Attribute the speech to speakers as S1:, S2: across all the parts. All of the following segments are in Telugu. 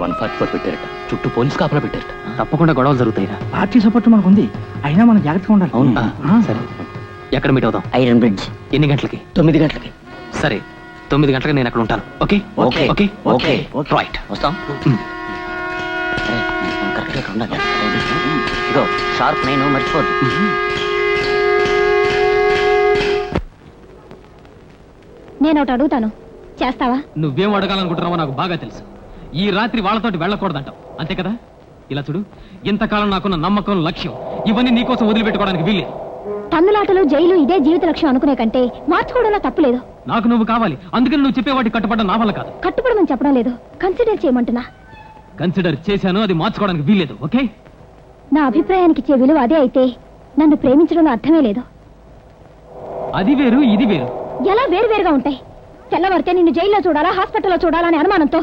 S1: 144 పెట్టారట, చుట్టూ పోలీస్ కాపలా పెట్టారట.
S2: తప్పకుండా గొడవలు జరుగుతాయిరా.
S3: పార్టీ సపోర్ట్ మనకుంది, అయినా మనం జాగ్రత్తగా ఉండాలి.
S2: అవును. సరే, ఎక్కడ మీట్ అవుదాం?
S4: Iron bridge.
S2: ఎన్ని గంటలకి?
S4: 9 గంటలకి.
S2: సరే, 9 గంటలకి నేను అక్కడ ఉంటాను. Okay
S4: okay
S2: okay
S4: okay
S2: right.
S4: వస్తాం. కరెక్ట్గా ఉండాలి. ఇగో షార్ప్ 9 మర్చిపోద్దు.
S5: నేను ఒకటి అడుగుతాను, చేస్తావా?
S2: నువ్వేం అడగాలనుకుంటున్నావో నాకు బాగా తెలుసు. ఈ రాత్రి వాళ్ళతోటి వెళ్ళకూడదంటావు, అంతే కదా? ఇలా చూడు, ఇంతకాలం నాకున్న నమ్మకం, లక్ష్యం ఇవన్నీ నీకోసం వదిలిపెట్టుకోవడానికి వీల్లేదు.
S5: తన్నులాటలు, జైలు ఇదే జీవిత లక్ష్యం అనుకునే కంటే మార్చుకోవడంలో తప్పులేదు.
S2: నాకు నువ్వు కావాలి, అందుకని నువ్వు చెప్పే వాటి కట్టుబడ్డ నా వల్ల కాదు.
S5: కట్టుబడమని చెప్పడం లేదు, కన్సిడర్ చేయమంటున్నా.
S2: కన్సిడర్ చేశాను, అది మార్చుకోవడానికి వీల్లేదు. ఓకే?
S5: నా అభిప్రాయానికి ఇచ్చే విలువ అదే అయితే నన్ను ప్రేమించడంలో అర్థమే లేదు.
S2: అది వేరు, ఇది వేరు.
S5: ఎలా వేరువేరుగా ఉంటాయి? తెల్లవారితే నిన్ను జైల్లో చూడాలా, హాస్పిటల్లో చూడాలా అనే అనుమానంతో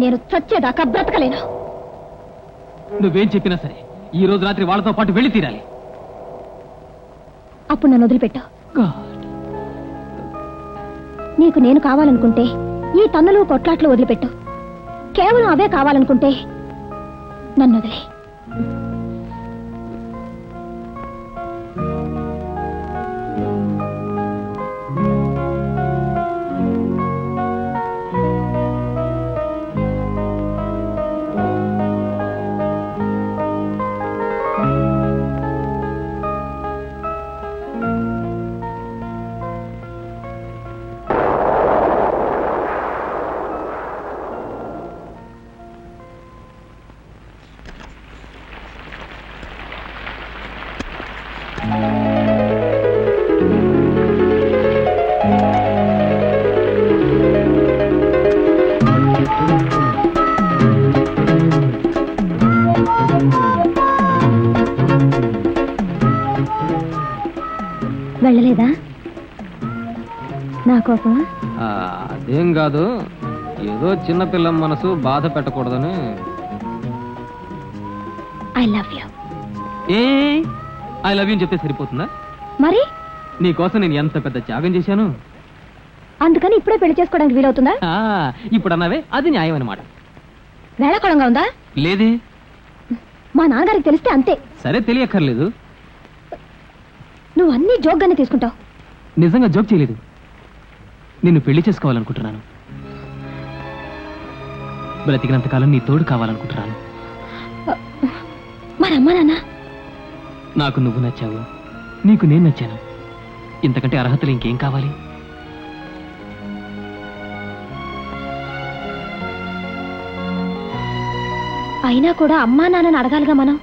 S5: నేను చచ్చేదాకా బ్రతకలేను.
S2: నువ్వేం చెప్పినా సరే ఈ రోజు రాత్రి వాళ్ళతో పాటు వెళ్ళి తీరాలి.
S5: అప్పుడు నన్ను వదిలిపెట్టు. నీకు నేను కావాలనుకుంటే ఈ తన్నులు, కొట్లాట్లు వదిలిపెట్టు. కేవలం అవే కావాలనుకుంటే నన్ను వదిలే. వెళ్ళలేదా నా కోసం?
S2: అదేం కాదు, ఏదో చిన్నపిల్ల మనసు బాధ పెట్టకూడదని.
S5: I love you.
S2: I love you అని చెప్తే సరిపోతుందా?
S5: మరి
S2: నీకోసం నేను ఎంత పెద్ద త్యాగం చేశాను.
S5: అందుకని ఇప్పుడే పెళ్లి చేసుకోవడానికి వీలవుతుందా?
S2: ఇప్పుడు అన్నావే, అది న్యాయం అన్నమాట.
S5: వేళకోళంగా ఉందా?
S2: లేదే.
S5: మా నాన్నగారికి తెలిస్తే అంతే.
S2: సరే, తెలియక్కర్లేదు.
S5: నువ్వు అన్ని జోక్గానే తీసుకుంటావు.
S2: నిజంగా జోక్ చేయలేదు. నిన్ను పెళ్లి చేసుకోవాలనుకుంటున్నాను. బ్రతికినంతకాలం నీ తోడు కావాలనుకుంటున్నాను.
S5: మరి అమ్మా నాన్న?
S2: నాకు నువ్వు నచ్చావు, నీకు నేను నచ్చాను. ఇంతకంటే అర్హతలు ఇంకేం కావాలి?
S5: అయినా కూడా అమ్మా నాన్నని అడగాలిగా మనం.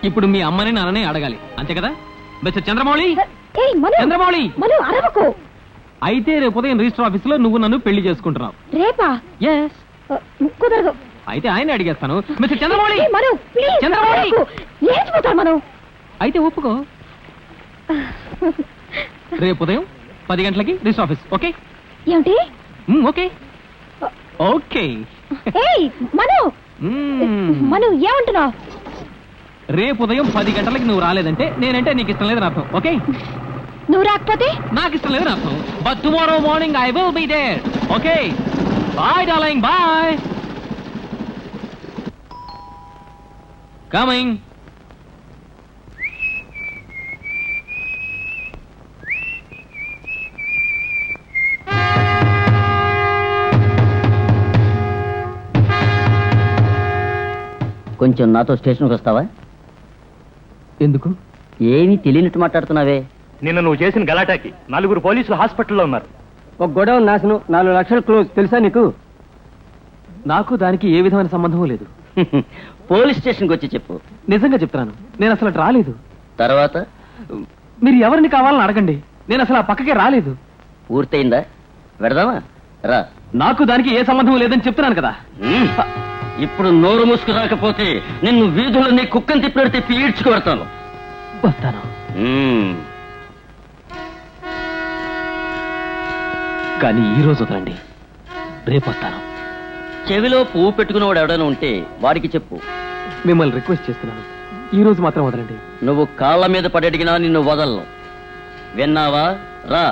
S2: ఇప్పుడు మీ అమ్మని నాన్నని అడగాలి, అంతే కదా? మిస్టర్ చంద్రమౌళి.
S5: చంద్రమౌళి, అరవకు.
S2: అయితే రేపు ఉదయం రిజిస్టర్ ఆఫీస్ లో నువ్వు నన్ను పెళ్లి చేసుకుంటున్నావు.
S5: రేపా?
S2: ఎస్.
S5: కుదరదు.
S2: అయితే ఆయన అడిగేస్తాను. మిస్టర్ చంద్రమౌళి.
S5: చంద్రమౌళి, మనం
S2: అయితే ఒప్పుకో. రేపు ఉదయం 10 గంటలకి రిజిస్టర్ ఆఫీస్. ఓకే?
S5: ఏమిటి?
S2: Okay okay.
S5: మను, ఏమంటున్నావు?
S2: రేపు ఉదయం 10 గంటలకి నువ్వు రాలేదంటే నేనంటే నీకు ఇష్టం లేదని అర్థం. ఓకే?
S5: నువ్వు రాకపోతే
S2: నాకు ఇష్టం లేదని అర్థం. But tomorrow morning I will be there. Okay? Bye darling, bye. Coming.
S4: కొంచెం నాతో స్టేషన్కి వస్తావా?
S2: ఎందుకు?
S4: ఏమీ తెలియనట్టు మాట్లాడుతున్నావే.
S1: నిన్న నువ్వు చేసిన గలాటాకి 4 పోలీసులు హాస్పిటల్లో ఉన్నారు.
S3: ఒక గొడవ నాశనం, 4 లక్షలు క్లోజ్. తెలుసా నీకు?
S2: నాకు దానికి ఏ విధమైన సంబంధం లేదు.
S4: పోలీస్ స్టేషన్కి వచ్చి చెప్పు.
S2: నిజంగా చెప్తున్నాను, నేను అసలు రాలేదు.
S4: తర్వాత
S2: మీరు ఎవరిని కావాలని అడగండి, నేను అసలు ఆ పక్కకే రాలేదు.
S4: పూర్తయిందా? వెడదామా? రా.
S2: నాకు దానికి ఏ సంబంధం లేదని చెప్తున్నాను కదా.
S4: ఇప్పుడు నోరు మూసుకు రాకపోతే నిన్ను వీధుల్లో నీ కుక్కని తిప్పినడితే పీడ్చుకొడతాను.
S2: వస్తాను. కానీ ఈ రోజు వదలండి, రేపు వస్తాను.
S4: చెవిలో పువ్వు పెట్టుకున్నవాడు ఎవడైనా ఉంటే వాడికి చెప్పు.
S2: మిమ్మల్ని రిక్వెస్ట్ చేస్తున్నాను, ఈ రోజు మాత్రం వదలండి.
S4: నువ్వు కాళ్ళ మీద పడి అడిగినా నిన్ను వదలను. విన్నావా? రా.